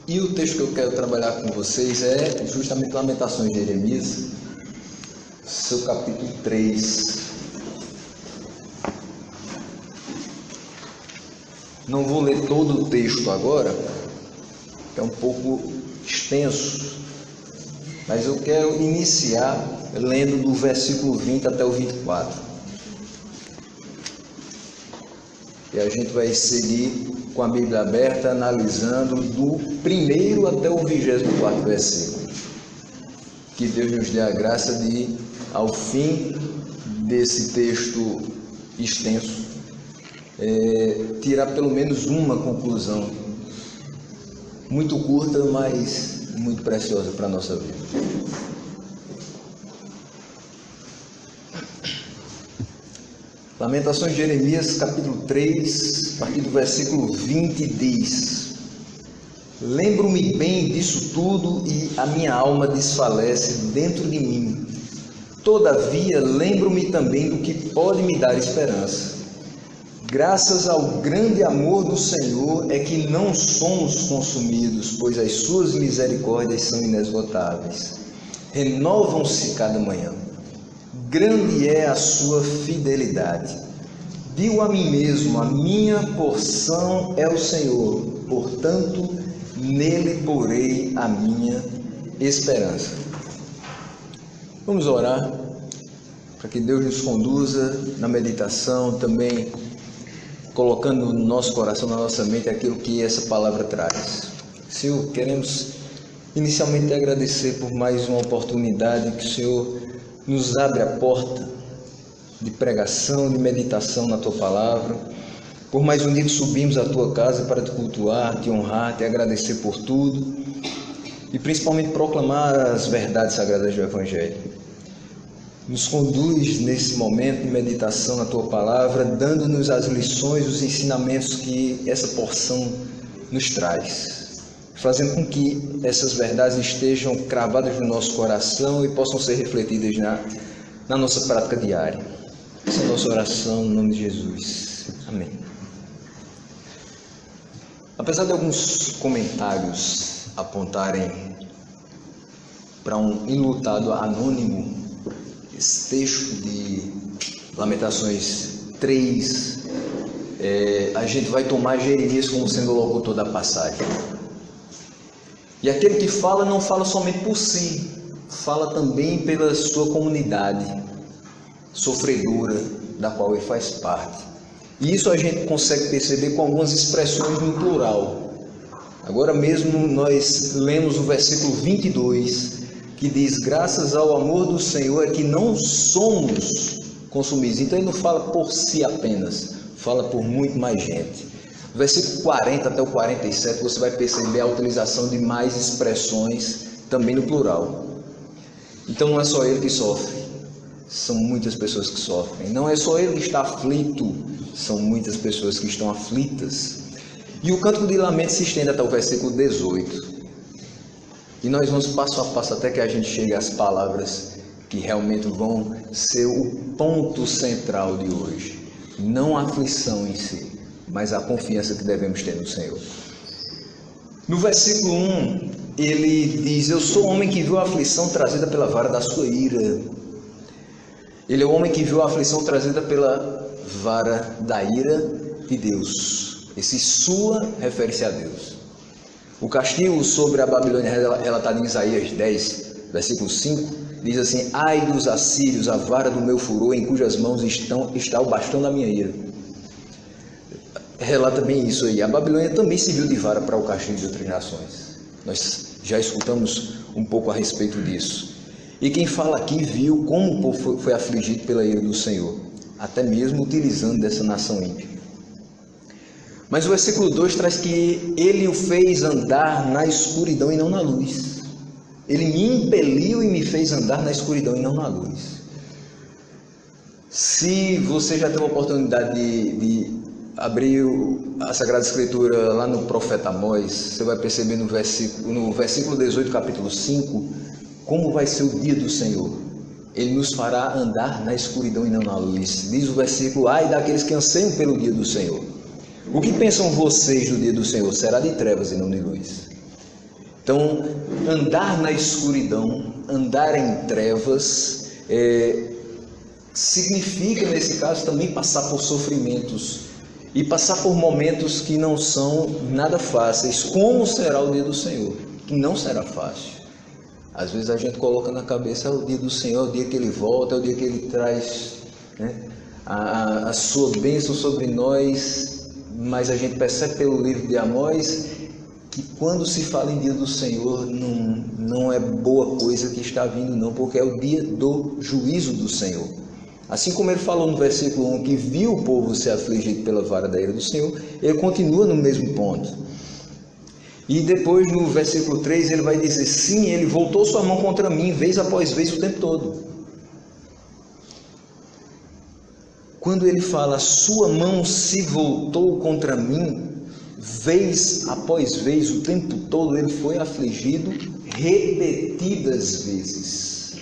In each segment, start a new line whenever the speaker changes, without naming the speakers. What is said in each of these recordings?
E o texto que eu quero trabalhar com vocês é justamente Lamentações de Jeremias, seu capítulo 3. Não vou ler todo o texto agora, que é um pouco extenso, mas eu quero iniciar lendo do versículo 20 até o 24. E a gente vai seguir com a Bíblia aberta, analisando do 1º até o 24º versículo. Que Deus nos dê a graça de, ao fim desse texto extenso, tirar pelo menos uma conclusão, muito curta, mas muito preciosa para a nossa vida. Lamentações de Jeremias, capítulo 3, a partir do versículo 20, diz: Lembro-me bem disso tudo e a minha alma desfalece dentro de mim. Todavia, lembro-me também do que pode me dar esperança. Graças ao grande amor do Senhor é que não somos consumidos, pois as suas misericórdias são inesgotáveis. Renovam-se cada manhã. Grande é a sua fidelidade. Digo a mim mesmo, a minha porção é o Senhor, portanto, nele porei a minha esperança. Vamos orar para que Deus nos conduza na meditação, também colocando no nosso coração, na nossa mente, aquilo que essa palavra traz. Senhor, queremos inicialmente agradecer por mais uma oportunidade que o Senhor nos abre a porta de pregação, de meditação na Tua Palavra. Por mais um dia que subimos à Tua casa para Te cultuar, Te honrar, Te agradecer por tudo e principalmente proclamar as verdades sagradas do Evangelho. Nos conduz nesse momento de meditação na Tua Palavra, dando-nos as lições, os ensinamentos que essa porção nos traz, fazendo com que essas verdades estejam cravadas no nosso coração e possam ser refletidas na nossa prática diária. Essa é a nossa oração no nome de Jesus. Amém. Apesar de alguns comentários apontarem para um enlutado anônimo, esse texto de Lamentações 3, a gente vai tomar Jeremias como sendo o locutor da passagem. E aquele que fala não fala somente por si, fala também pela sua comunidade sofredora, da qual ele faz parte. E isso a gente consegue perceber com algumas expressões no plural. Agora mesmo nós lemos o versículo 22, que diz: graças ao amor do Senhor é que não somos consumidos. Então ele não fala por si apenas, fala por muito mais gente. Do versículo 40 até o 47 você vai perceber a utilização de mais expressões também no plural. Então não é só ele que sofre, são muitas pessoas que sofrem. Não é só ele que está aflito, são muitas pessoas que estão aflitas. E o cântico de lamento se estende até o versículo 18. E nós vamos passo a passo até que a gente chegue às palavras que realmente vão ser o ponto central de hoje. Não a aflição em si, mas a confiança que devemos ter no Senhor. No versículo 1, ele diz: eu sou o homem que viu a aflição trazida pela vara da sua ira. Ele é o homem que viu a aflição trazida pela vara da ira de Deus. Esse sua refere-se a Deus. O castigo sobre a Babilônia, relatado em Isaías 10, versículo 5, diz assim: ai dos assírios, a vara do meu furor, em cujas mãos está o bastão da minha ira. Relata bem isso aí. A Babilônia também serviu de vara para o castigo de outras nações. Nós já escutamos um pouco a respeito disso. E quem fala aqui viu como o povo foi afligido pela ira do Senhor, até mesmo utilizando dessa nação ímpia. Mas o versículo 2 traz que ele o fez andar na escuridão e não na luz. Ele me impeliu e me fez andar na escuridão e não na luz. Se você já teve a oportunidade de abrir a Sagrada Escritura lá no profeta Amós, você vai perceber no versículo 18, capítulo 5, como vai ser o dia do Senhor. Ele nos fará andar na escuridão e não na luz. Diz o versículo: ai daqueles que anseiam pelo dia do Senhor. O que pensam vocês do dia do Senhor? Será de trevas e não de luz. Então, andar na escuridão, andar em trevas, significa, nesse caso, também passar por sofrimentos e passar por momentos que não são nada fáceis, como será o dia do Senhor, que não será fácil. Às vezes a gente coloca na cabeça, é o dia do Senhor, é o dia que Ele volta, é o dia que Ele traz, né, a sua bênção sobre nós, mas a gente percebe pelo livro de Amós que quando se fala em dia do Senhor, não é boa coisa que está vindo não, porque é o dia do juízo do Senhor. Assim como ele falou no versículo 1 que viu o povo ser afligido pela vara da ira do Senhor, ele continua no mesmo ponto. E depois no versículo 3 ele vai dizer, sim, ele voltou sua mão contra mim, vez após vez, o tempo todo. Quando ele fala, sua mão se voltou contra mim, vez após vez, o tempo todo, ele foi afligido repetidas vezes,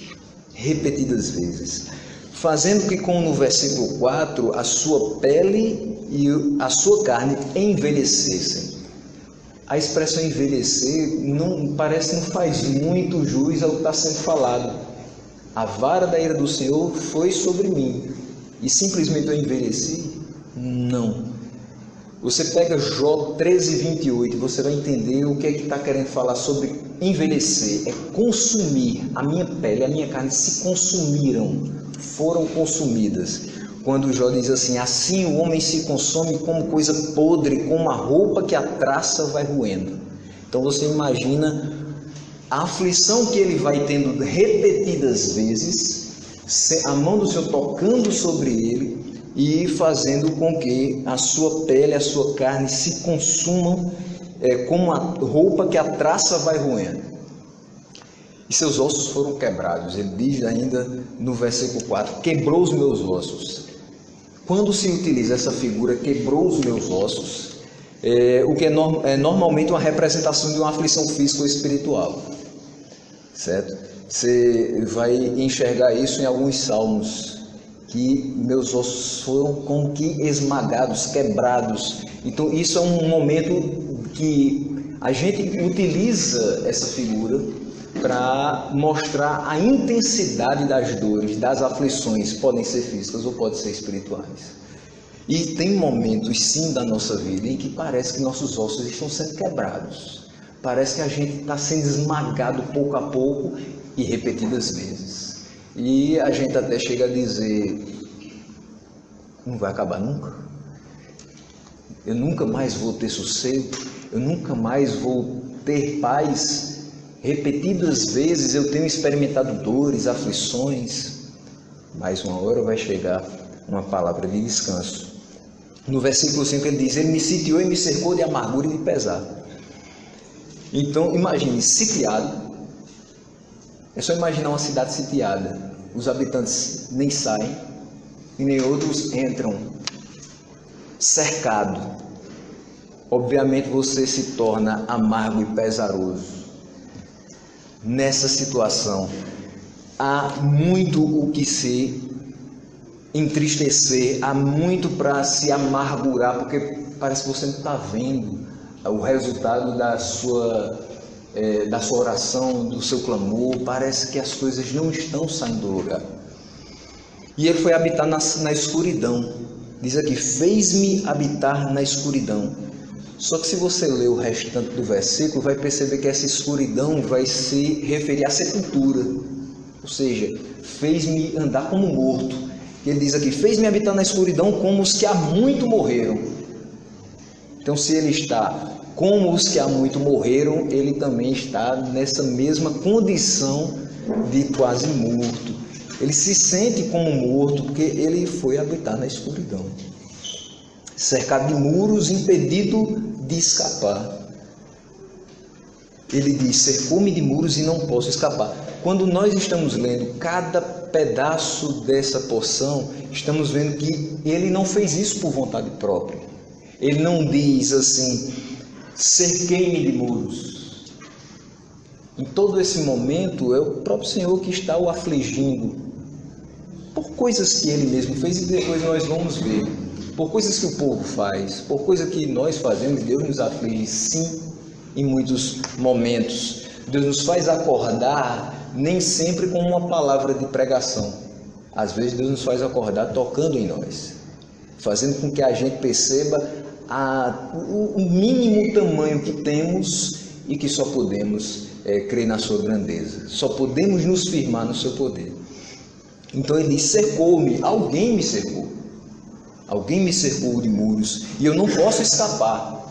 fazendo que, como no versículo 4, a sua pele e a sua carne envelhecessem. A expressão envelhecer parece que não faz muito jus ao que está sendo falado. A vara da ira do Senhor foi sobre mim, e simplesmente eu envelheci? Não. Você pega Jó 13:28, você vai entender o que é que está querendo falar sobre envelhecer. É consumir. A minha pele e a minha carne se consumiram, foram consumidas. Quando Jó diz assim o homem se consome como coisa podre, como uma roupa que a traça vai roendo. Então você imagina a aflição que ele vai tendo repetidas vezes, a mão do Senhor tocando sobre ele, e fazendo com que a sua pele, a sua carne se consumam como a roupa que a traça vai roendo. E seus ossos foram quebrados. Ele diz ainda no versículo 4, quebrou os meus ossos. Quando se utiliza essa figura, quebrou os meus ossos, o que é normalmente uma representação de uma aflição física ou espiritual. Certo? Você vai enxergar isso em alguns salmos, que meus ossos foram como que esmagados, quebrados. Então isso é um momento que a gente utiliza essa figura para mostrar a intensidade das dores, das aflições, podem ser físicas ou podem ser espirituais. E tem momentos sim da nossa vida em que parece que nossos ossos estão sendo quebrados, parece que a gente está sendo esmagado pouco a pouco e repetidas vezes. E a gente até chega a dizer, não vai acabar nunca? Eu nunca mais vou ter sossego? Eu nunca mais vou ter paz? Repetidas vezes eu tenho experimentado dores, aflições, mas uma hora vai chegar uma palavra de descanso. No versículo 5 ele diz, ele me sitiou e me cercou de amargura e de pesar. Então imagine, sitiado. É só imaginar uma cidade sitiada, os habitantes nem saem e nem outros entram, cercado. Obviamente você se torna amargo e pesaroso. Nessa situação, há muito o que se entristecer, há muito para se amargurar, porque parece que você não está vendo o resultado da sua oração, do seu clamor, parece que as coisas não estão saindo do lugar. E ele foi habitar na escuridão, diz aqui, fez-me habitar na escuridão. Só que se você ler o restante do versículo, vai perceber que essa escuridão vai se referir à sepultura, ou seja, fez-me andar como morto. Ele diz aqui, fez-me habitar na escuridão como os que há muito morreram. Então se ele está como os que há muito morreram, ele também está nessa mesma condição de quase morto. Ele se sente como morto porque ele foi habitar na escuridão, cercado de muros, impedido de escapar. Ele diz, cercou-me de muros e não posso escapar. Quando nós estamos lendo cada pedaço dessa porção, estamos vendo que ele não fez isso por vontade própria. Ele não diz assim, cerquei-me de muros. Em todo esse momento é o próprio Senhor que está o afligindo por coisas que ele mesmo fez, e depois nós vamos ver, por coisas que o povo faz, por coisas que nós fazemos, Deus nos aflige sim, em muitos momentos. Deus nos faz acordar nem sempre com uma palavra de pregação. Às vezes Deus nos faz acordar tocando em nós, fazendo com que a gente perceba o mínimo tamanho que temos e que só podemos crer na sua grandeza, só podemos nos firmar no seu poder. Então ele diz: cercou-me, alguém me cercou de muros e eu não posso escapar.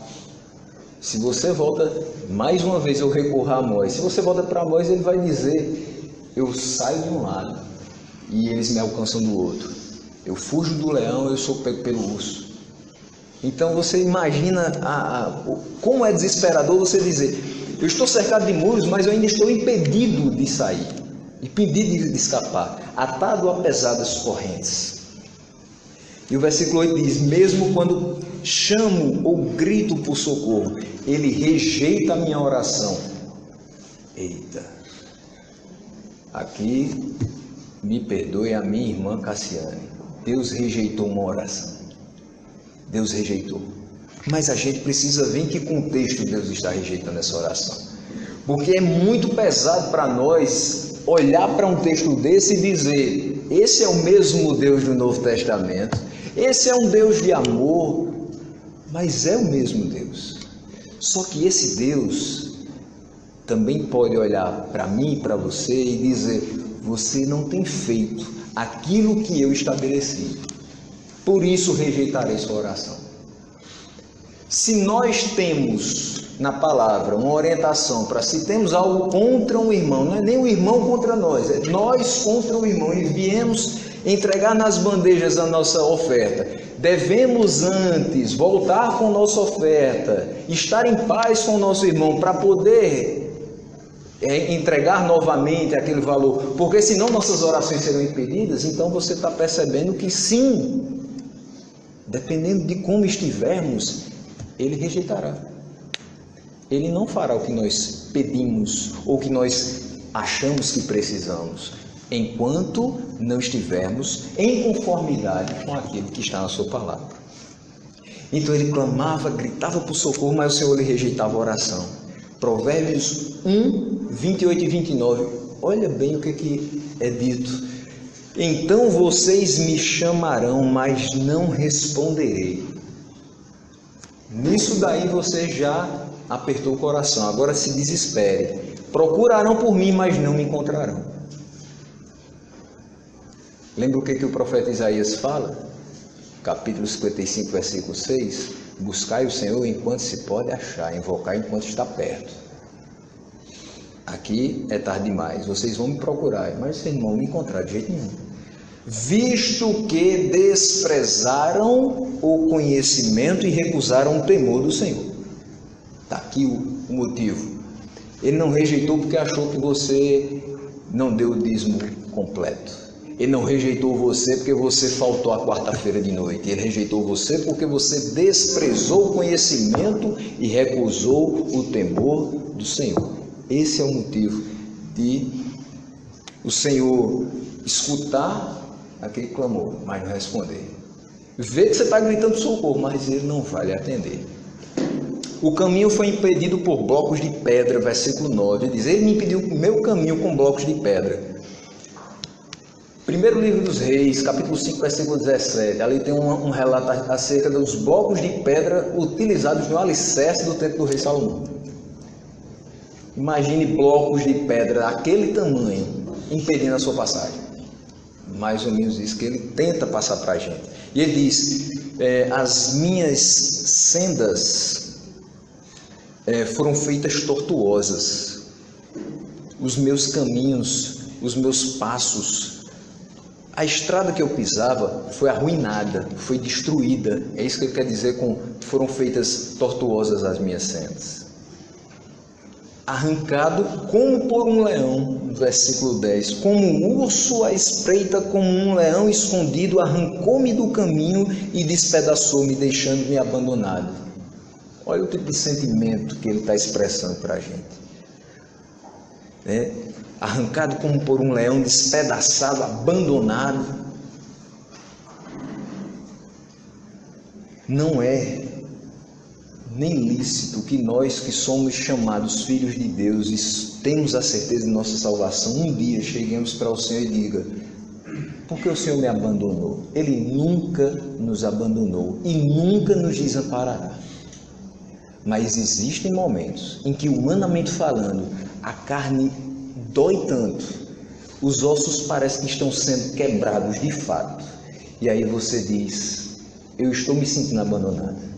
Se você volta, mais uma vez eu recorro a Amós, se você volta para Amós, ele vai dizer: eu saio de um lado e eles me alcançam do outro, eu fujo do leão, eu sou pego pelo urso. Então você imagina como é desesperador você dizer: eu estou cercado de muros, mas eu ainda estou impedido de sair, impedido de escapar, atado a pesadas correntes. E o versículo 8 diz: mesmo quando chamo ou grito por socorro, ele rejeita a minha oração. Eita, aqui me perdoe a minha irmã Cassiane, Deus rejeitou uma oração. Deus rejeitou. Mas a gente precisa ver em que contexto Deus está rejeitando essa oração. Porque é muito pesado para nós olhar para um texto desse e dizer: esse é o mesmo Deus do Novo Testamento, esse é um Deus de amor, mas é o mesmo Deus. Só que esse Deus também pode olhar para mim e para você e dizer: você não tem feito aquilo que eu estabeleci, por isso rejeitarei sua oração. Se nós temos na palavra uma orientação para, se temos algo contra um irmão, não é nem o irmão contra nós, é nós contra o irmão, e viemos entregar nas bandejas a nossa oferta, devemos antes voltar com nossa oferta, estar em paz com o nosso irmão para poder entregar novamente aquele valor, porque senão nossas orações serão impedidas. Então você está percebendo que sim, dependendo de como estivermos, ele rejeitará. Ele não fará o que nós pedimos ou que nós achamos que precisamos, enquanto não estivermos em conformidade com aquilo que está na sua palavra. Então ele clamava, gritava por socorro, mas o Senhor lhe rejeitava a oração. Provérbios 1, 28 e 29, olha bem o que é dito: então vocês me chamarão, mas não responderei. Nisso daí você já apertou o coração, agora se desespere. Procurarão por mim, mas não me encontrarão. Lembra o que o profeta Isaías fala? Capítulo 55, versículo 6: buscai o Senhor enquanto se pode achar, invocar enquanto está perto. Aqui é tarde demais, vocês vão me procurar, mas vocês não vão me encontrar de jeito nenhum. Visto que desprezaram o conhecimento e recusaram o temor do Senhor. Está aqui o motivo. Ele não rejeitou porque achou que você não deu o dízimo completo. Ele não rejeitou você porque você faltou a quarta-feira de noite. Ele rejeitou você porque você desprezou o conhecimento e recusou o temor do Senhor. Esse é o motivo de o Senhor escutar aquele clamor, mas não responder. Vê que você está gritando socorro, mas ele não vai lhe atender. O caminho foi impedido por blocos de pedra, versículo 9, diz: ele me impediu o meu caminho com blocos de pedra. Primeiro livro dos Reis, capítulo 5, versículo 17, ali tem um relato acerca dos blocos de pedra utilizados no alicerce do templo do rei Salomão. Imagine blocos de pedra daquele tamanho impedindo a sua passagem. Mais ou menos isso que ele tenta passar para a gente. E ele diz: as minhas sendas foram feitas tortuosas, os meus caminhos, os meus passos, a estrada que eu pisava foi arruinada, foi destruída. É isso que ele quer dizer com foram feitas tortuosas as minhas sendas. Arrancado como por um leão, versículo 10, como um urso à espreita, como um leão escondido, arrancou-me do caminho e despedaçou-me, deixando-me abandonado. Olha o tipo de sentimento que ele está expressando para a gente. Arrancado como por um leão, despedaçado, abandonado. nem lícito que nós que somos chamados filhos de Deus e temos a certeza de nossa salvação, um dia cheguemos para o Senhor e diga: por que o Senhor me abandonou? Ele nunca nos abandonou e nunca nos desamparará. Mas existem momentos em que, humanamente falando, a carne dói tanto, os ossos parecem que estão sendo quebrados de fato. E aí você diz: eu estou me sentindo abandonado.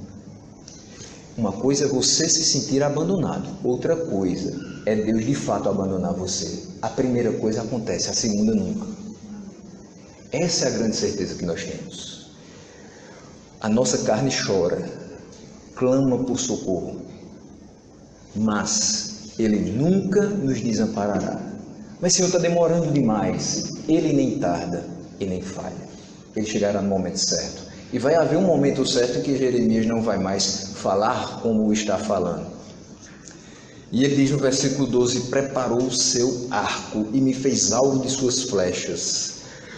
Uma coisa é você se sentir abandonado, outra coisa é Deus de fato abandonar você. A primeira coisa acontece, a segunda nunca. Essa é a grande certeza que nós temos. A nossa carne chora, clama por socorro, mas Ele nunca nos desamparará. Mas Senhor, está demorando demais. Ele nem tarda e nem falha. Ele chegará no momento certo. E vai haver um momento certo em que Jeremias não vai mais falar como está falando. E ele diz no versículo 12: preparou o seu arco e me fez alvo de suas flechas.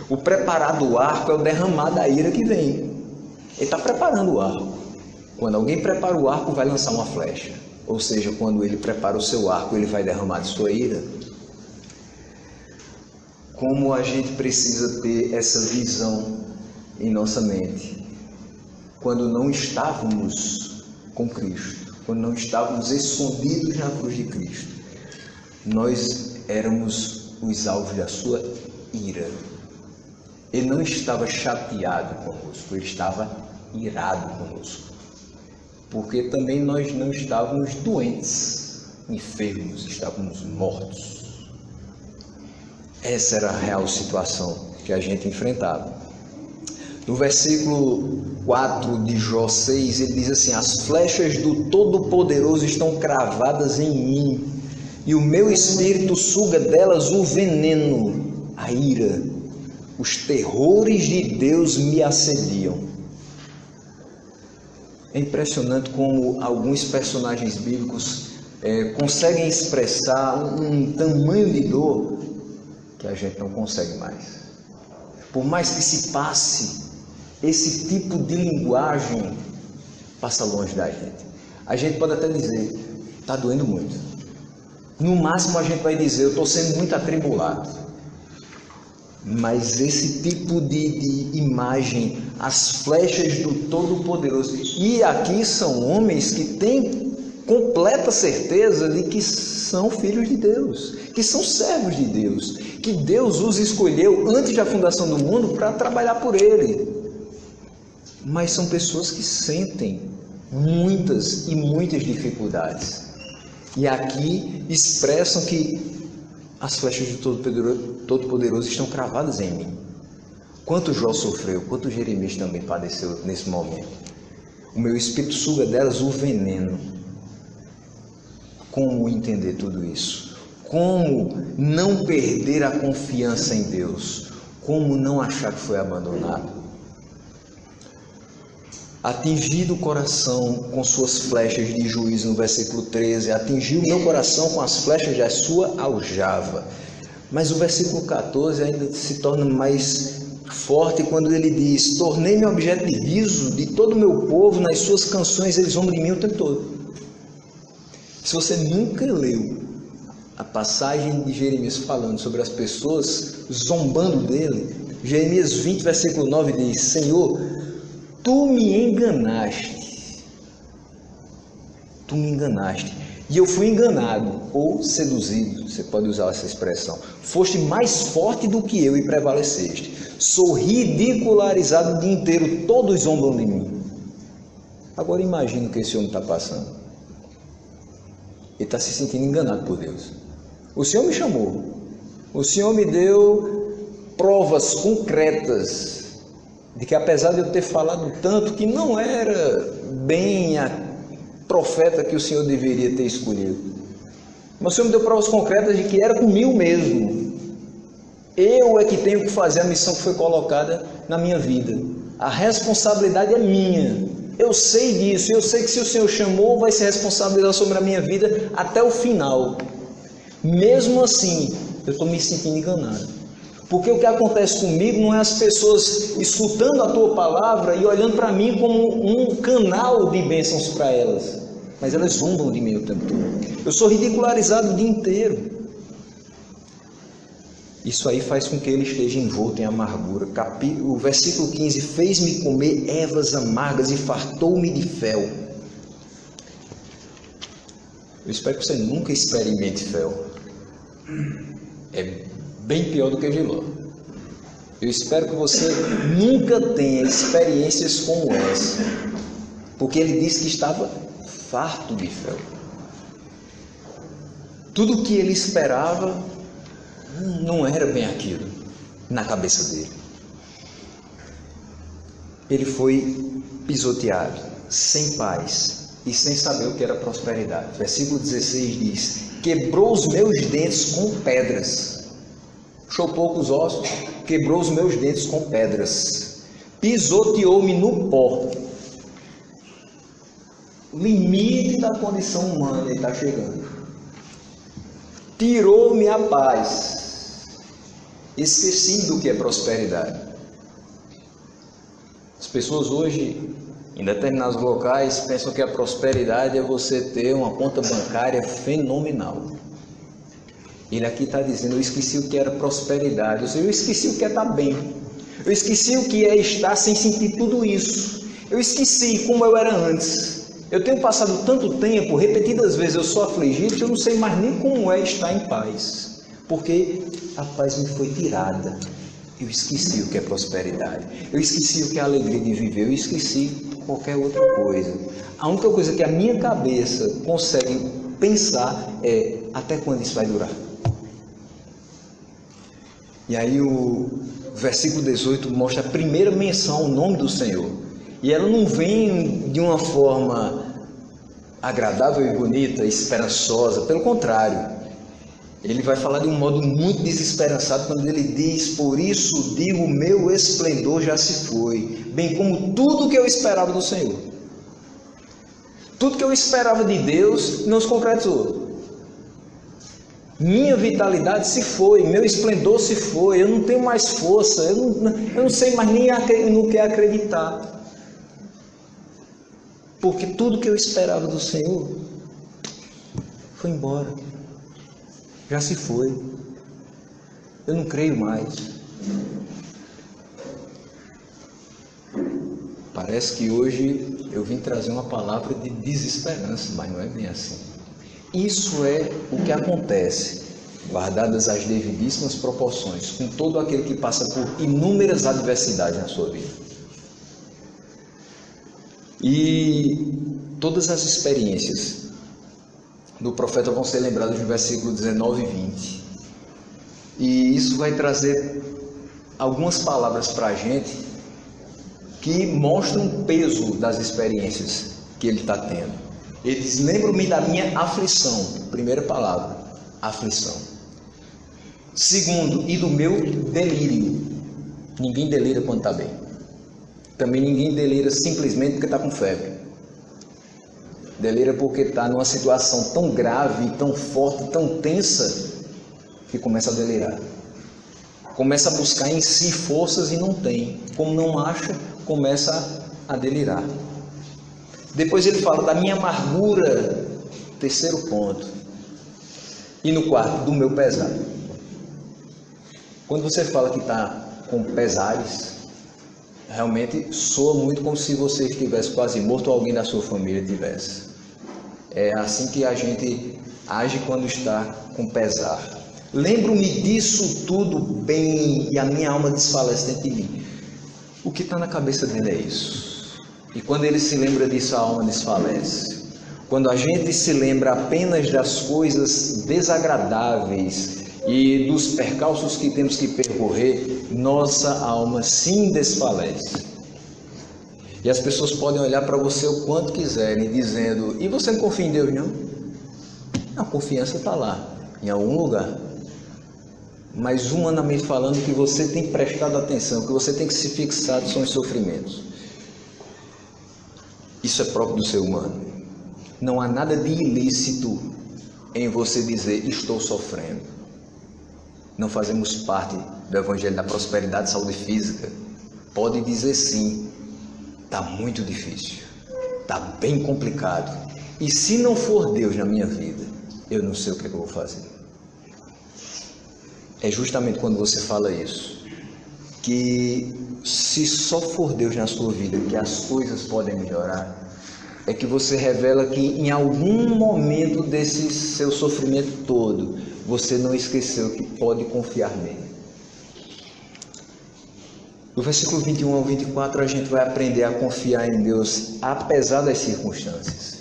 O preparar do arco é o derramar da ira que vem. Ele está preparando o arco. Quando alguém prepara o arco, vai lançar uma flecha. Ou seja, quando ele prepara o seu arco, ele vai derramar de sua ira. Como a gente precisa ter essa visão em nossa mente. Quando não estávamos com Cristo, quando não estávamos escondidos na cruz de Cristo, nós éramos os alvos da sua ira. Ele não estava chateado conosco, ele estava irado conosco. Porque também nós não estávamos doentes, enfermos, estávamos mortos. Essa era a real situação que a gente enfrentava. No versículo 4 de Jó 6, ele diz assim: as flechas do Todo-Poderoso estão cravadas em mim, e o meu espírito suga delas o veneno, a ira. Os terrores de Deus me assediam. É impressionante como alguns personagens bíblicos conseguem expressar um tamanho de dor que a gente não consegue mais. Por mais que se passe, esse tipo de linguagem passa longe da gente. A gente pode até dizer: está doendo muito. No máximo a gente vai dizer: eu estou sendo muito atribulado. Mas esse tipo de imagem, as flechas do Todo-Poderoso, e aqui são homens que têm completa certeza de que são filhos de Deus, que são servos de Deus, que Deus os escolheu antes da fundação do mundo para trabalhar por Ele. Mas são pessoas que sentem muitas e muitas dificuldades. E aqui expressam que as flechas do Todo-Poderoso estão cravadas em mim. Quanto Jó sofreu, quanto Jeremias também padeceu nesse momento. O meu espírito suga delas o veneno. Como entender tudo isso? Como não perder a confiança em Deus? Como não achar que foi abandonado? Atingido o coração com suas flechas de juízo, no versículo 13, atingiu o meu coração com as flechas da sua aljava. Mas o versículo 14 ainda se torna mais forte quando ele diz: tornei-me objeto de riso de todo o meu povo, nas suas canções eles zombam de mim o tempo todo. Se você nunca leu a passagem de Jeremias falando sobre as pessoas zombando dele, Jeremias 20, versículo 9 diz: Senhor, tu me enganaste, e eu fui enganado ou seduzido, você pode usar essa expressão. Foste mais forte do que eu e prevaleceste. Sou ridicularizado o dia inteiro, todos zombam de mim. Agora imagina o que esse homem está passando. Ele está se sentindo enganado por Deus. O Senhor me chamou, o Senhor me deu provas concretas de que, apesar de eu ter falado tanto, que não era bem a profeta que o Senhor deveria ter escolhido, mas o Senhor me deu provas concretas de que era comigo mesmo. Eu é que tenho que fazer a missão que foi colocada na minha vida. A responsabilidade é minha. Eu sei disso. Eu sei que se o Senhor chamou, vai se responsabilizar sobre a minha vida até o final. Mesmo assim, eu estou me sentindo enganado. Porque o que acontece comigo não é as pessoas escutando a tua palavra e olhando para mim como um canal de bênçãos para elas. mas elas zombam de mim o tempo todo. Eu sou ridicularizado o dia inteiro. Isso aí faz com que ele esteja envolto em amargura. O versículo 15: fez-me comer ervas amargas e fartou-me de fel. Eu espero que você nunca experimente fel. É bem pior do que Giló. Eu espero que você nunca tenha experiências como essa, porque ele disse que estava farto de fel. Tudo o que ele esperava não era bem aquilo na cabeça dele. Ele foi pisoteado, sem paz e sem saber o que era prosperidade. Versículo 16 diz: quebrou os meus dentes com pedras, puxou poucos ossos, quebrou os meus dentes com pedras, pisoteou-me no pó. O limite da condição humana ele está chegando. Tirou-me a paz, esqueci do que é prosperidade. As pessoas hoje, em determinados locais, pensam que a prosperidade é você ter uma conta bancária fenomenal. Ele aqui está dizendo: eu esqueci o que era prosperidade, ou seja, eu esqueci o que é estar bem, eu esqueci o que é estar sem sentir tudo isso, eu esqueci como eu era antes. Eu tenho passado tanto tempo, repetidas vezes eu sou afligido, que eu não sei mais nem como é estar em paz, porque a paz me foi tirada. Eu esqueci o que é prosperidade, eu esqueci o que é a alegria de viver, eu esqueci qualquer outra coisa. A única coisa que a minha cabeça consegue pensar é: até quando isso vai durar? E aí o versículo 18 mostra a primeira menção ao nome do Senhor. E ela não vem de uma forma agradável e bonita, esperançosa. Pelo contrário, ele vai falar de um modo muito desesperançado quando ele diz: por isso digo, o meu esplendor já se foi, bem como tudo que eu esperava do Senhor. Tudo que eu esperava de Deus não se concretizou. Minha vitalidade se foi, meu esplendor se foi, eu não tenho mais força, eu não sei mais nem no que acreditar. Porque tudo que eu esperava do Senhor foi embora, já se foi, eu não creio mais. Parece que hoje eu vim trazer uma palavra de desesperança, mas não é bem assim. Isso é o que acontece, guardadas as devidíssimas proporções, com todo aquele que passa por inúmeras adversidades na sua vida. E todas as experiências do profeta vão ser lembradas no versículo 19 e 20. E isso vai trazer algumas palavras para a gente que mostram o peso das experiências que ele está tendo. Ele diz: lembro-me da minha aflição. Primeira palavra, aflição. Segundo, e do meu delírio. Ninguém delira quando está bem. Também ninguém delira simplesmente porque está com febre. Delira porque está numa situação tão grave, tão forte, tão tensa, que começa a delirar. Começa a buscar em si forças e não tem. Como não acha, começa a delirar. Depois ele fala da minha amargura, terceiro ponto. E no quarto, do meu pesar. Quando você fala que está com pesares, realmente soa muito como se você estivesse quase morto ou alguém da sua família tivesse. É assim que a gente age quando está com pesar. Lembro-me disso tudo bem e a minha alma desfalece dentro de mim. O que está na cabeça dele é isso. E quando ele se lembra disso, a alma desfalece. Quando a gente se lembra apenas das coisas desagradáveis e dos percalços que temos que percorrer, nossa alma sim desfalece. E as pessoas podem olhar para você o quanto quiserem, dizendo: e você não confia em Deus, não? A confiança está lá, em algum lugar. Mas humanamente falando, que você tem prestado atenção, que você tem que se fixar são os sofrimentos. Isso é próprio do ser humano. Não há nada de ilícito em você dizer: estou sofrendo. Não fazemos parte do Evangelho da Prosperidade e Saúde Física. Pode dizer sim, está muito difícil, está bem complicado. E se não for Deus na minha vida, eu não sei o que é que eu vou fazer. É justamente quando você fala isso, que se só for Deus na sua vida que as coisas podem melhorar, é que você revela que em algum momento desse seu sofrimento todo, você não esqueceu que pode confiar nele. Do versículo 21 ao 24, a gente vai aprender a confiar em Deus, apesar das circunstâncias.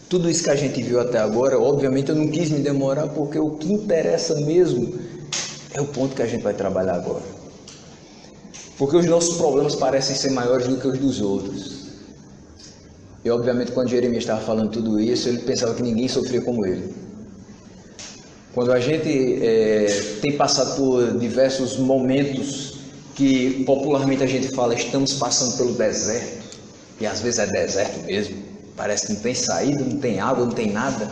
Tudo isso que a gente viu até agora, obviamente eu não quis me demorar, porque o que interessa mesmo é o ponto que a gente vai trabalhar agora. Porque os nossos problemas parecem ser maiores do que os dos outros. E obviamente quando Jeremias estava falando tudo isso, ele pensava que ninguém sofria como ele. Quando a gente tem passado por diversos momentos que popularmente a gente fala, estamos passando pelo deserto, e às vezes é deserto mesmo, parece que não tem saída, não tem água, não tem nada.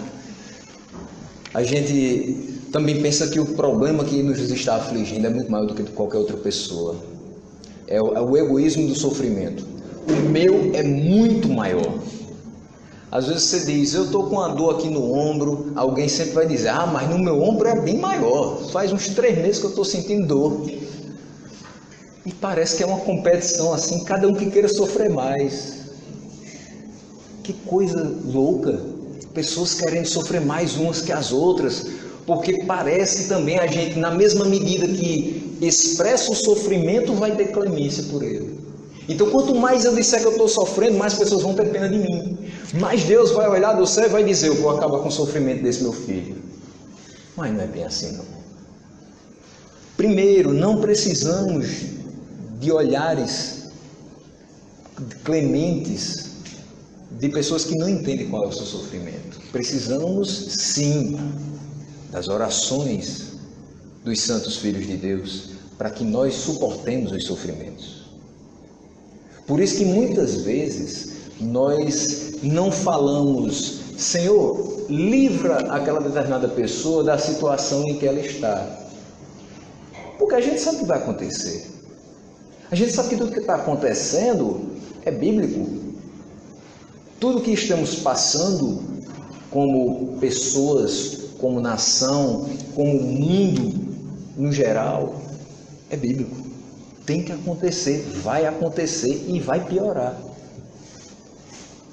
A gente também pensa que o problema que nos está afligindo é muito maior do que de qualquer outra pessoa. É o egoísmo do sofrimento. O meu é muito maior. Às vezes você diz, eu estou com uma dor aqui no ombro, alguém sempre vai dizer, mas no meu ombro é bem maior, faz uns 3 meses que eu estou sentindo dor. E parece que é uma competição assim, cada um que queira sofrer mais. Que coisa louca, pessoas querendo sofrer mais umas que as outras, porque parece também a gente, na mesma medida que expressa o sofrimento, vai ter clemência por ele. Então, quanto mais eu disser que eu estou sofrendo, mais pessoas vão ter pena de mim. Mas Deus vai olhar do céu e vai dizer, eu vou acabar com o sofrimento desse meu filho. Mas não é bem assim, não. Primeiro, não precisamos de olhares clementes de pessoas que não entendem qual é o seu sofrimento. Precisamos, sim, das orações dos santos filhos de Deus para que nós suportemos os sofrimentos. Por isso que muitas vezes nós não falamos, Senhor, livra aquela determinada pessoa da situação em que ela está. Porque a gente sabe o que vai acontecer. A gente sabe que tudo que está acontecendo é bíblico. Tudo que estamos passando como pessoas, como nação, como mundo no geral, é bíblico. Tem que acontecer, vai acontecer e vai piorar.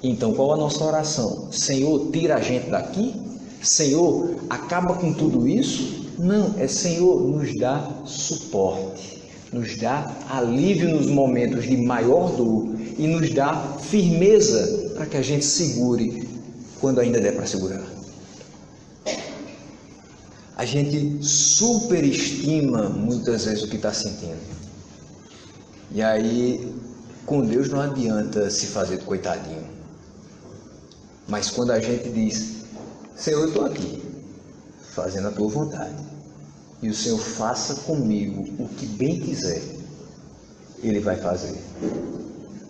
Então, qual a nossa oração? Senhor, tira a gente daqui? Senhor, acaba com tudo isso? Não, é Senhor, nos dá suporte, nos dá alívio nos momentos de maior dor e nos dá firmeza para que a gente segure quando ainda der para segurar. A gente superestima muitas vezes o que está sentindo. E aí, com Deus não adianta se fazer de coitadinho. Mas quando a gente diz, Senhor, eu estou aqui, fazendo a tua vontade, e o Senhor faça comigo o que bem quiser, Ele vai fazer.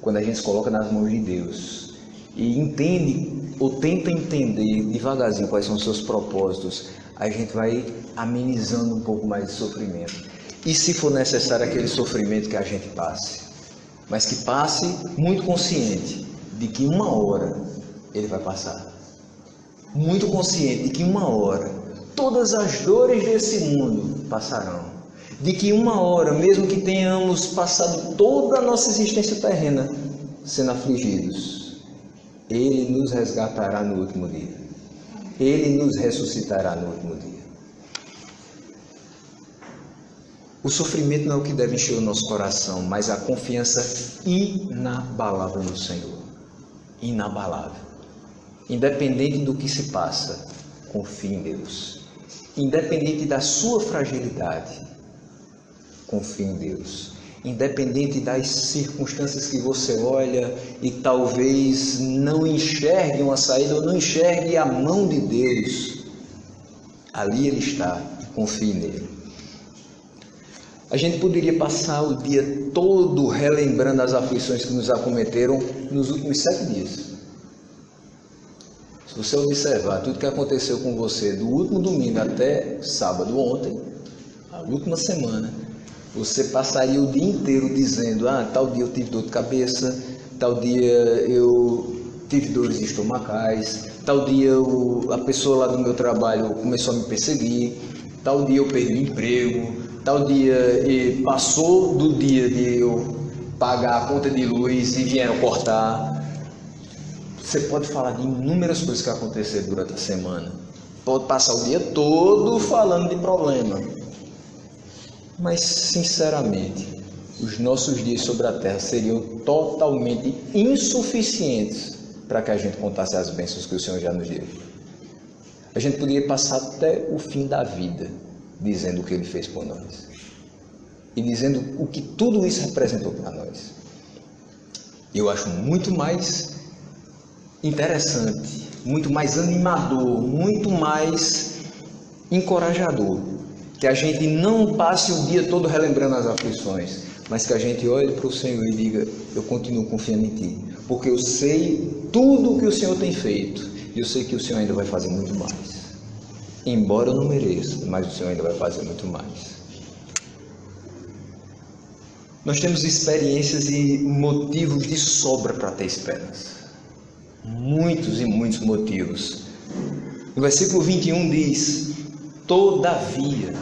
Quando a gente se coloca nas mãos de Deus e entende, ou tenta entender devagarzinho quais são os seus propósitos, a gente vai amenizando um pouco mais de sofrimento. E se for necessário aquele sofrimento que a gente passe, mas que passe muito consciente de que uma hora ele vai passar. Muito consciente de que uma hora todas as dores desse mundo passarão. De que uma hora, mesmo que tenhamos passado toda a nossa existência terrena sendo afligidos, Ele nos resgatará no último dia. Ele nos ressuscitará no último dia. O sofrimento não é o que deve encher o nosso coração, mas a confiança inabalável no Senhor. Inabalável. Independente do que se passa, confie em Deus. Independente da sua fragilidade, confie em Deus. Independente das circunstâncias que você olha e talvez não enxergue uma saída ou não enxergue a mão de Deus, ali Ele está, confie nele. A gente poderia passar o dia todo relembrando as aflições que nos acometeram nos últimos 7 dias. Se você observar tudo que aconteceu com você do último domingo até sábado ontem, a última semana, você passaria o dia inteiro dizendo, tal dia eu tive dor de cabeça, tal dia eu tive dores estomacais, tal dia a pessoa lá do meu trabalho começou a me perseguir, tal dia eu perdi o emprego, tal dia passou do dia de eu pagar a conta de luz e vieram cortar. Você pode falar de inúmeras coisas que aconteceram durante a semana. Pode passar o dia todo falando de problema. Mas, sinceramente, os nossos dias sobre a terra seriam totalmente insuficientes para que a gente contasse as bênçãos que o Senhor já nos deu. A gente poderia passar até o fim da vida dizendo o que Ele fez por nós. E dizendo o que tudo isso representou para nós. Eu acho muito mais interessante, muito mais animador, muito mais encorajador que a gente não passe o dia todo relembrando as aflições, mas que a gente olhe para o Senhor e diga: eu continuo confiando em Ti, porque eu sei tudo o que o Senhor tem feito e eu sei que o Senhor ainda vai fazer muito mais. Embora eu não mereça, mas o Senhor ainda vai fazer muito mais. Nós temos experiências e motivos de sobra para ter esperança. Muitos e muitos motivos. No versículo 21 diz: todavia,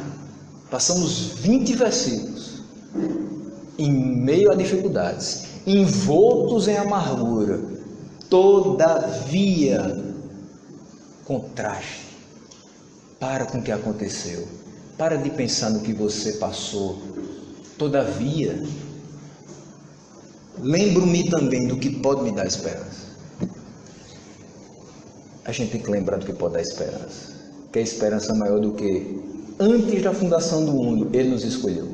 passamos 20 versículos em meio a dificuldades, envoltos em amargura, todavia, contraste, para com o que aconteceu, para de pensar no que você passou, todavia, lembro-me também do que pode me dar esperança. A gente tem que lembrar do que pode dar esperança, que a esperança é maior do que antes da fundação do mundo, Ele nos escolheu.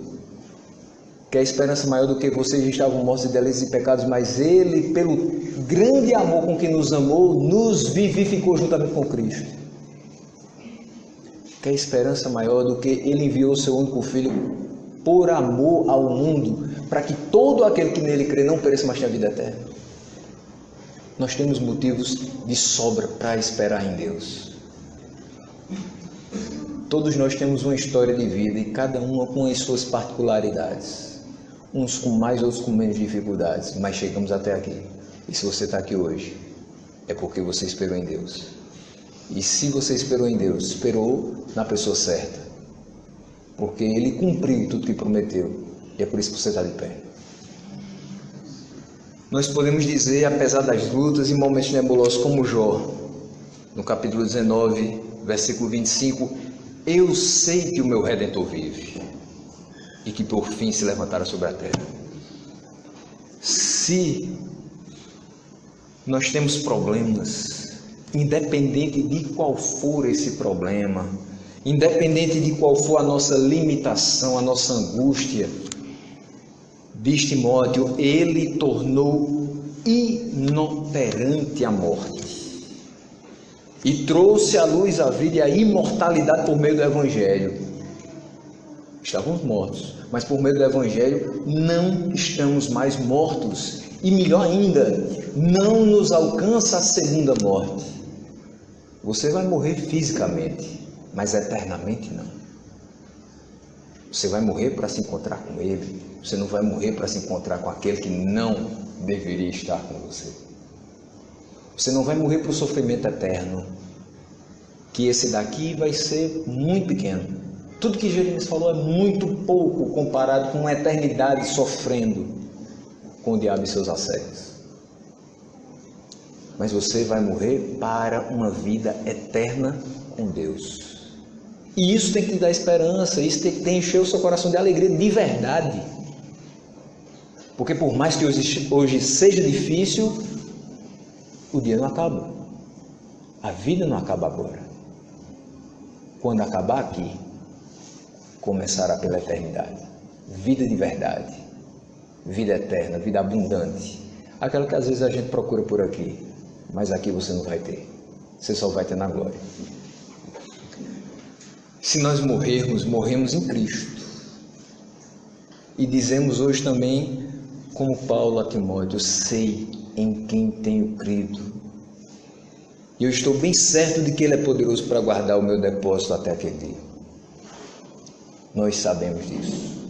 Que a esperança é maior do que vocês estavam mortos de delitos e pecados, mas Ele, pelo grande amor com que nos amou, nos vivificou juntamente com Cristo. Que a esperança é maior do que Ele enviou o seu único Filho por amor ao mundo, para que todo aquele que nele crê não pereça, mas tenha vida eterna. Nós temos motivos de sobra para esperar em Deus. Todos nós temos uma história de vida e cada uma com as suas particularidades. Uns com mais, outros com menos dificuldades, mas chegamos até aqui. E se você está aqui hoje, é porque você esperou em Deus. E se você esperou em Deus, esperou na pessoa certa. Porque Ele cumpriu tudo que prometeu. E é por isso que você está de pé. Nós podemos dizer, apesar das lutas e momentos nebulosos, como Jó, no capítulo 19, versículo 25, eu sei que o meu Redentor vive e que por fim se levantará sobre a terra. Se nós temos problemas, independente de qual for esse problema, independente de qual for a nossa limitação, a nossa angústia, diz Timóteo, ele tornou inoperante a morte e trouxe à luz a vida e a imortalidade por meio do Evangelho. Estávamos mortos, mas por meio do Evangelho não estamos mais mortos. E melhor ainda, não nos alcança a segunda morte. Você vai morrer fisicamente, mas eternamente não. Você vai morrer para se encontrar com Ele. Você não vai morrer para se encontrar com aquele que não deveria estar com você. Você não vai morrer para o sofrimento eterno, que esse daqui vai ser muito pequeno. Tudo que Jeremias falou é muito pouco comparado com uma eternidade sofrendo com o diabo e seus assédios. Mas você vai morrer para uma vida eterna com Deus. E isso tem que te dar esperança, isso tem que encher o seu coração de alegria de verdade. Porque por mais que hoje seja difícil, o dia não acaba. A vida não acaba agora. Quando acabar aqui, começará pela eternidade. Vida de verdade, vida eterna, vida abundante. Aquela que às vezes a gente procura por aqui, mas aqui você não vai ter. Você só vai ter na glória. Se nós morrermos, morremos em Cristo. E dizemos hoje também, como Paulo a Timóteo, eu sei em quem tenho crido. E eu estou bem certo de que Ele é poderoso para guardar o meu depósito até aquele dia. Nós sabemos disso.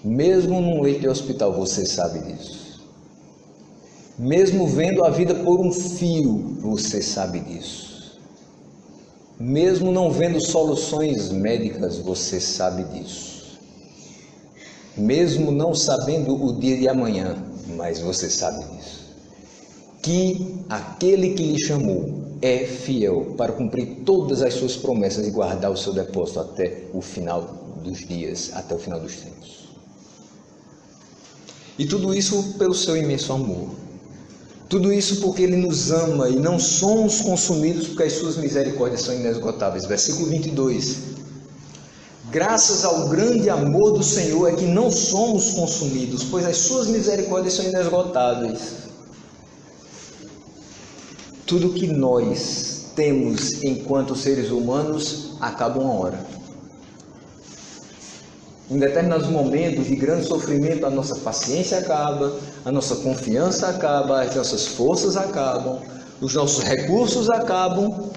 Mesmo num leito de hospital, você sabe disso. Mesmo vendo a vida por um fio, você sabe disso. Mesmo não vendo soluções médicas, você sabe disso. Mesmo não sabendo o dia de amanhã, mas você sabe disso. Que aquele que lhe chamou é fiel para cumprir todas as suas promessas e guardar o seu depósito até o final dos dias, até o final dos tempos. E tudo isso pelo seu imenso amor. Tudo isso porque Ele nos ama e não somos consumidos porque as suas misericórdias são inesgotáveis. Versículo 22. Graças ao grande amor do Senhor é que não somos consumidos, pois as suas misericórdias são inesgotáveis. Tudo que nós temos enquanto seres humanos acaba uma hora. Em determinados momentos de grande sofrimento, a nossa paciência acaba, a nossa confiança acaba, as nossas forças acabam, os nossos recursos acabam.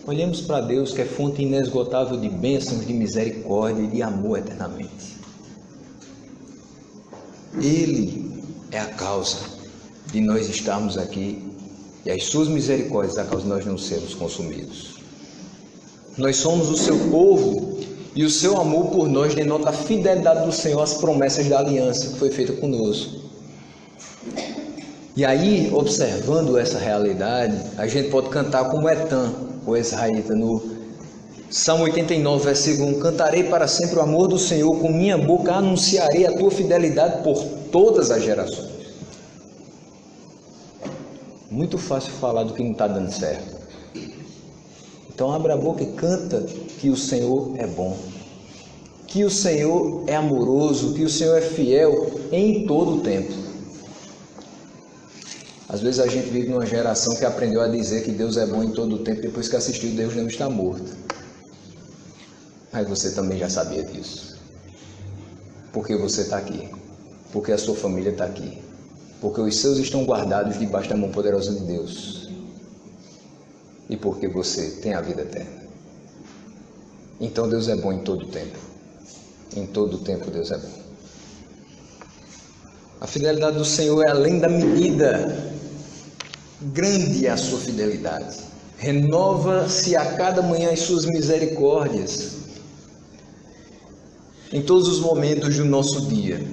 Olhemos para Deus, que é fonte inesgotável de bênçãos, de misericórdia e de amor eternamente. Ele é a causa de nós estarmos aqui e as suas misericórdias é a causa de nós não sermos consumidos. Nós somos o seu povo. E o seu amor por nós denota a fidelidade do Senhor às promessas da aliança que foi feita conosco. E aí, observando essa realidade, a gente pode cantar como Etã, o israelita, no Salmo 89, versículo 1. Cantarei para sempre o amor do Senhor, com minha boca anunciarei a tua fidelidade por todas as gerações. Muito fácil falar do que não está dando certo. Então abre a boca e canta que o Senhor é bom, que o Senhor é amoroso, que o Senhor é fiel em todo o tempo. Às vezes a gente vive numa geração que aprendeu a dizer que Deus é bom em todo o tempo, depois que assistiu Deus não está morto. Mas você também já sabia disso. Porque você está aqui, porque a sua família está aqui, porque os seus estão guardados debaixo da mão poderosa de Deus. E porque você tem a vida eterna. Então Deus é bom em todo o tempo. Em todo o tempo Deus é bom. A fidelidade do Senhor é além da medida. Grande é a sua fidelidade. Renova-se a cada manhã as suas misericórdias. Em todos os momentos do nosso dia,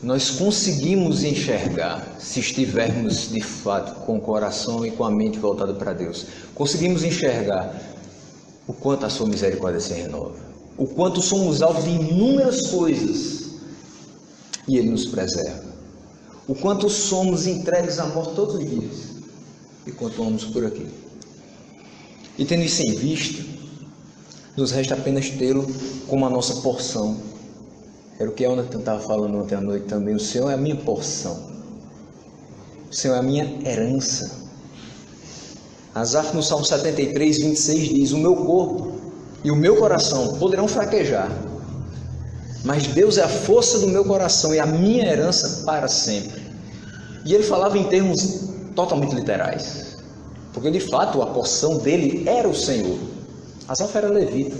nós conseguimos enxergar, se estivermos de fato com o coração e com a mente voltada para Deus, conseguimos enxergar o quanto a sua misericórdia se renova, o quanto somos alvos de inúmeras coisas e Ele nos preserva, o quanto somos entregues à morte todos os dias e quanto vamos por aqui. E tendo isso em vista, nos resta apenas tê-lo como a nossa porção. Era o que a Jonathan estava falando ontem à noite também. O Senhor é a minha porção. O Senhor é a minha herança. Asaf no Salmo 73, 26 diz: o meu corpo e o meu coração poderão fraquejar, mas Deus é a força do meu coração e a minha herança para sempre. E ele falava em termos totalmente literais, porque de fato a porção dele era o Senhor. Asaf era levita.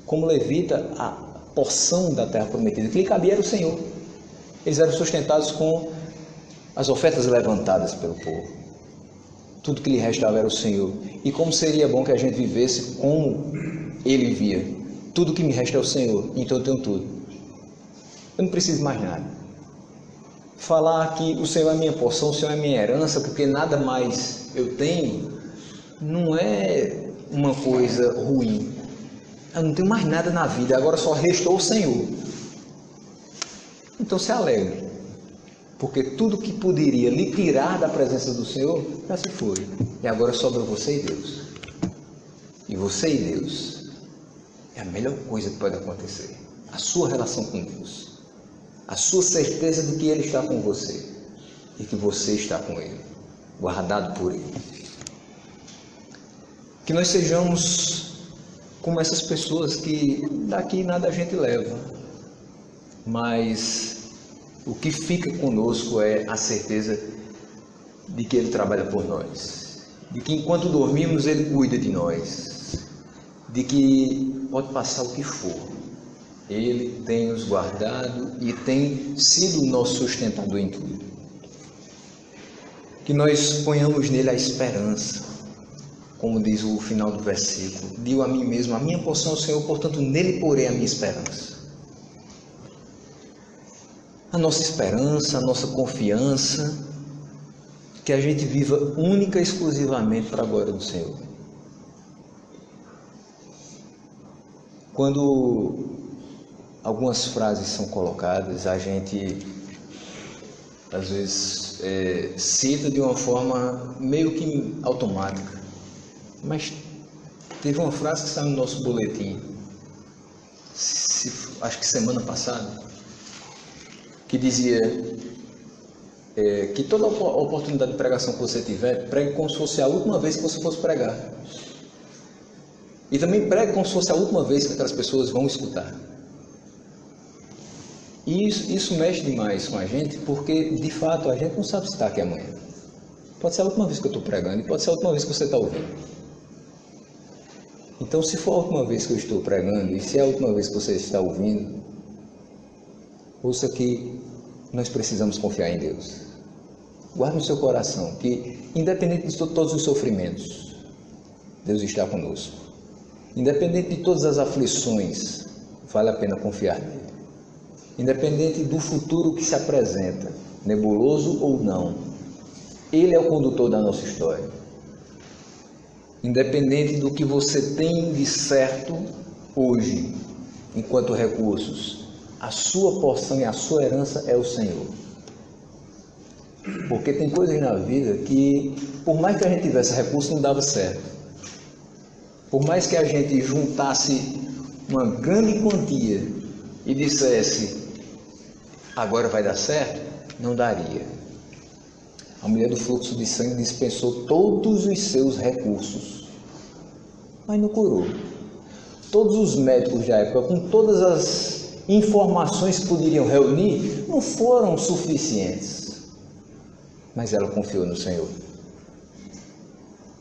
Como levita, a porção da terra prometida que lhe cabia era o Senhor. Eles eram sustentados com as ofertas levantadas pelo povo. Tudo que lhe restava era o Senhor. E como seria bom que a gente vivesse como ele via. Tudo que me resta é o Senhor, então eu tenho tudo. Eu não preciso mais nada. Falar que o Senhor é minha porção, o Senhor é minha herança, porque nada mais eu tenho, não é uma coisa ruim. Eu não tenho mais nada na vida, agora só restou o Senhor. Então se alegre, porque tudo que poderia lhe tirar da presença do Senhor já se foi. E agora sobra você e Deus. E você e Deus é a melhor coisa que pode acontecer. A sua relação com Deus, a sua certeza de que Ele está com você e que você está com Ele, guardado por Ele. Que nós sejamos como essas pessoas que daqui nada a gente leva, mas o que fica conosco é a certeza de que Ele trabalha por nós, de que enquanto dormimos Ele cuida de nós, de que pode passar o que for, Ele tem nos guardado e tem sido o nosso sustentador em tudo. que nós ponhamos nele a esperança, como diz o final do versículo. Digo a mim mesmo, a minha porção é o Senhor, portanto nele porei a minha esperança. A nossa esperança, a nossa confiança, que a gente viva única e exclusivamente para a glória do Senhor. Quando algumas frases são colocadas, a gente às vezes cita de uma forma meio que automática, mas teve uma frase que saiu no nosso boletim, acho que semana passada, que dizia que toda oportunidade de pregação que você tiver, pregue como se fosse a última vez que você fosse pregar, e também pregue como se fosse a última vez que aquelas pessoas vão escutar. E isso mexe demais com a gente, porque de fato a gente não sabe se está aqui amanhã. Pode ser a última vez que eu estou pregando e pode ser a última vez que você está ouvindo. Então, se for a última vez que eu estou pregando e se é a última vez que você está ouvindo, ouça que nós precisamos confiar em Deus. Guarde no seu coração que, independente de todos os sofrimentos, Deus está conosco. Independente de todas as aflições, vale a pena confiar nele. Independente do futuro que se apresenta, nebuloso ou não, Ele é o condutor da nossa história. Independente do que você tem de certo hoje, enquanto recursos, a sua porção e a sua herança é o Senhor. Porque tem coisas na vida que, por mais que a gente tivesse recurso, não dava certo. Por mais que a gente juntasse uma grande quantia e dissesse, agora vai dar certo, não daria. A mulher do fluxo de sangue dispensou todos os seus recursos, mas não curou. Todos os médicos da época, com todas as informações que poderiam reunir, não foram suficientes. Mas ela confiou no Senhor.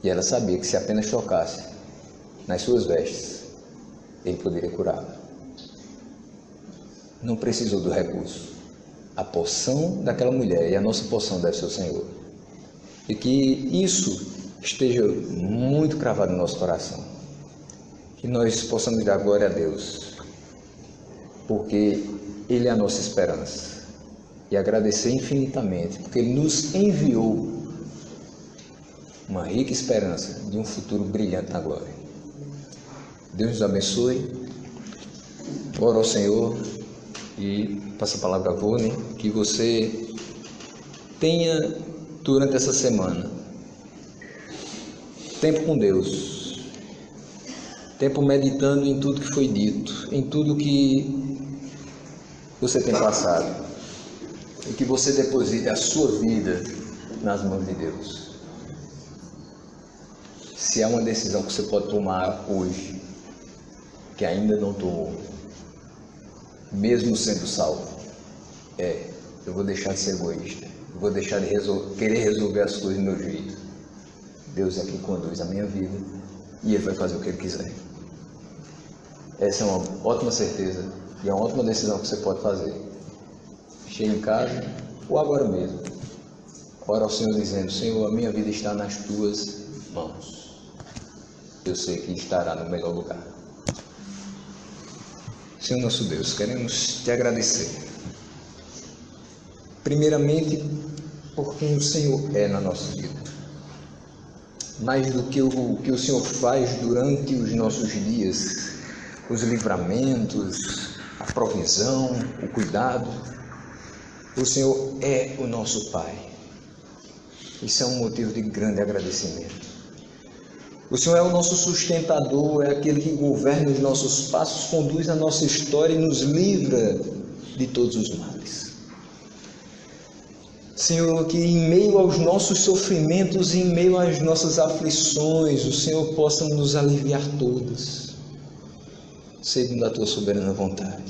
E ela sabia que se apenas tocasse nas suas vestes, Ele poderia curá-la. Não precisou do recurso. A porção daquela mulher e a nossa porção deve ser o Senhor. E que isso esteja muito cravado no nosso coração. Que nós possamos dar glória a Deus, porque Ele é a nossa esperança. E agradecer infinitamente, porque Ele nos enviou uma rica esperança de um futuro brilhante na glória. Deus nos abençoe. Ora ao Senhor. E passa a palavra a Vone, que você tenha durante essa semana tempo com Deus, tempo meditando em tudo que foi dito, em tudo que você tem passado, e que você deposite a sua vida nas mãos de Deus. Se há uma decisão que você pode tomar hoje, que ainda não tomou, mesmo sendo salvo, eu vou deixar de ser egoísta, eu vou deixar de querer resolver as coisas do meu jeito. Deus é quem conduz a minha vida e Ele vai fazer o que Ele quiser. Essa é uma ótima certeza e é uma ótima decisão que você pode fazer. Chega em casa ou agora mesmo, ora ao Senhor dizendo, Senhor, a minha vida está nas Tuas mãos. Eu sei que estará no melhor lugar. Senhor nosso Deus, queremos Te agradecer. Primeiramente, por quem o Senhor é na nossa vida. Mais do que o que o Senhor faz durante os nossos dias, os livramentos, a provisão, o cuidado. O Senhor é o nosso Pai. Isso é um motivo de grande agradecimento. O Senhor é o nosso sustentador, é aquele que governa os nossos passos, conduz a nossa história e nos livra de todos os males. Senhor, que em meio aos nossos sofrimentos, em meio às nossas aflições, o Senhor possa nos aliviar todas, segundo a Tua soberana vontade.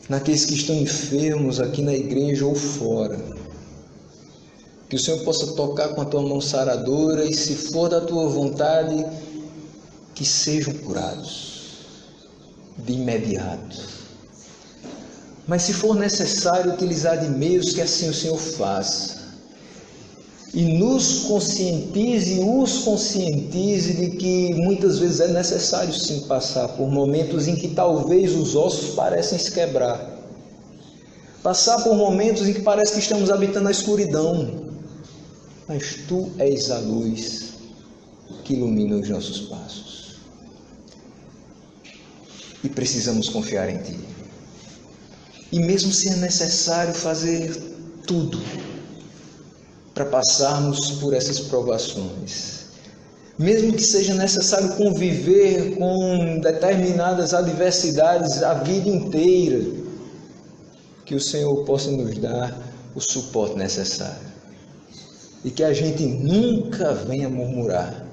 Naqueles que estão enfermos aqui na igreja ou fora, que o Senhor possa tocar com a Tua mão saradora e, se for da Tua vontade, que sejam curados de imediato. Mas se for necessário utilizar de meios, que assim o Senhor faça. E nos conscientize de que muitas vezes é necessário sim passar por momentos em que talvez os ossos parecem se quebrar. Passar por momentos em que parece que estamos habitando a escuridão. Mas Tu és a luz que ilumina os nossos passos. E precisamos confiar em Ti. E mesmo se é necessário fazer tudo para passarmos por essas provações, mesmo que seja necessário conviver com determinadas adversidades a vida inteira, que o Senhor possa nos dar o suporte necessário. E que a gente nunca venha murmurar,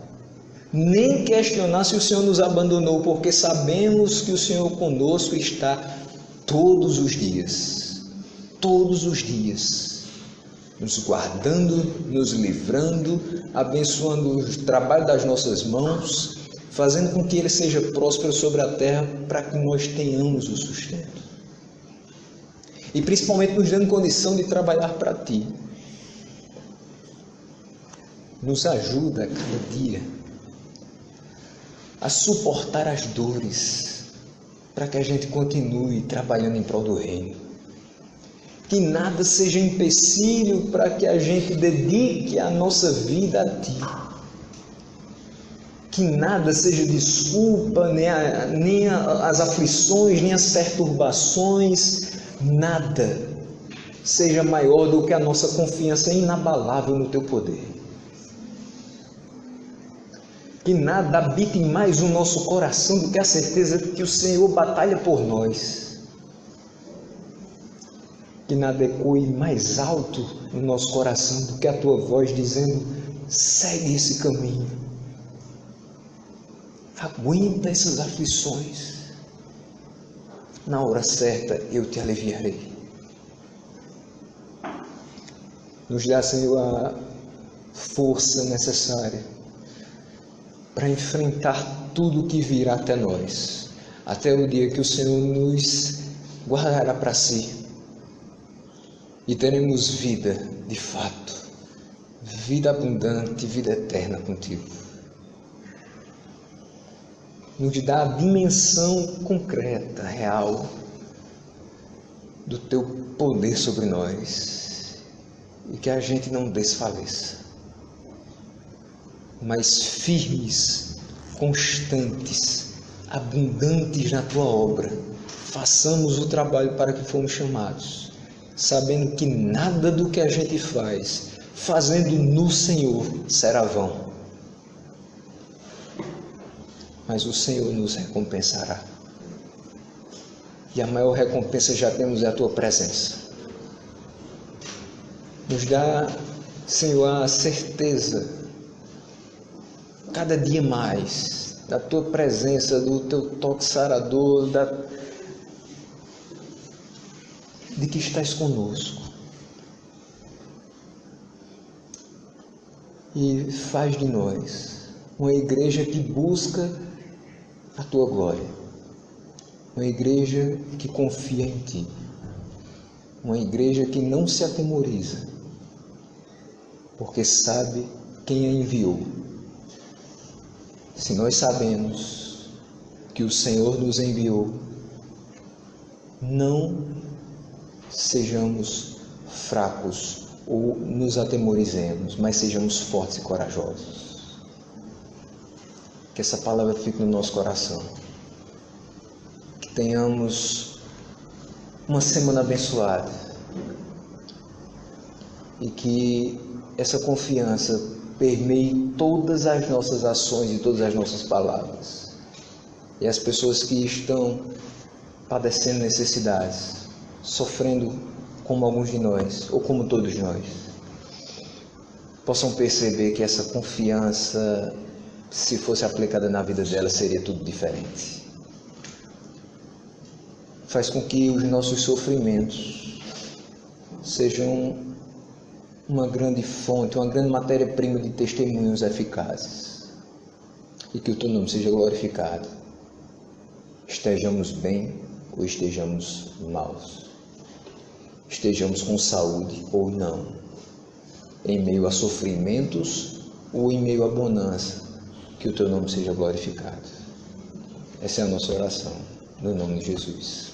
nem questionar se o Senhor nos abandonou, porque sabemos que o Senhor conosco está todos os dias, nos guardando, nos livrando, abençoando o trabalho das nossas mãos, fazendo com que ele seja próspero sobre a terra, para que nós tenhamos o sustento. E principalmente nos dando condição de trabalhar para Ti. Nos ajuda a cada dia a suportar as dores, para que a gente continue trabalhando em prol do reino. Que nada seja empecilho para que a gente dedique a nossa vida a Ti. Que nada seja desculpa, nem as aflições, nem as perturbações, nada seja maior do que a nossa confiança inabalável no Teu poder. Que nada habite mais o nosso coração do que a certeza de que o Senhor batalha por nós. Que nada ecoe mais alto no nosso coração do que a Tua voz dizendo: segue esse caminho. Aguenta essas aflições. Na hora certa eu te aliviarei. Nos dá, Senhor, a força necessária para enfrentar tudo que virá até nós, até o dia que o Senhor nos guardará para si e teremos vida de fato, vida abundante, vida eterna contigo. Nos dá a dimensão concreta, real, do Teu poder sobre nós e que a gente não desfaleça, mas firmes, constantes, abundantes na Tua obra, façamos o trabalho para que fomos chamados, sabendo que nada do que a gente faz, fazendo no Senhor, será vão. Mas o Senhor nos recompensará. E a maior recompensa já temos é a Tua presença. Nos dá, Senhor, a certeza cada dia mais da Tua presença, do Teu toque sarador, de que estás conosco. E faz de nós uma igreja que busca a Tua glória, uma igreja que confia em Ti, uma igreja que não se atemoriza, porque sabe quem a enviou. Se nós sabemos que o Senhor nos enviou, não sejamos fracos ou nos atemorizemos, mas sejamos fortes e corajosos. Que essa palavra fique no nosso coração. Que tenhamos uma semana abençoada e que essa confiança permeie todas as nossas ações e todas as nossas palavras. E as pessoas que estão padecendo necessidades, sofrendo como alguns de nós, ou como todos nós, possam perceber que essa confiança, se fosse aplicada na vida delas, seria tudo diferente. Faz com que os nossos sofrimentos sejam uma grande fonte, uma grande matéria-prima de testemunhos eficazes. E que o Teu nome seja glorificado. Estejamos bem ou estejamos maus. estejamos com saúde ou não, em meio a sofrimentos ou em meio à bonança, que o teu nome seja glorificado. Essa é a nossa oração, no nome de Jesus.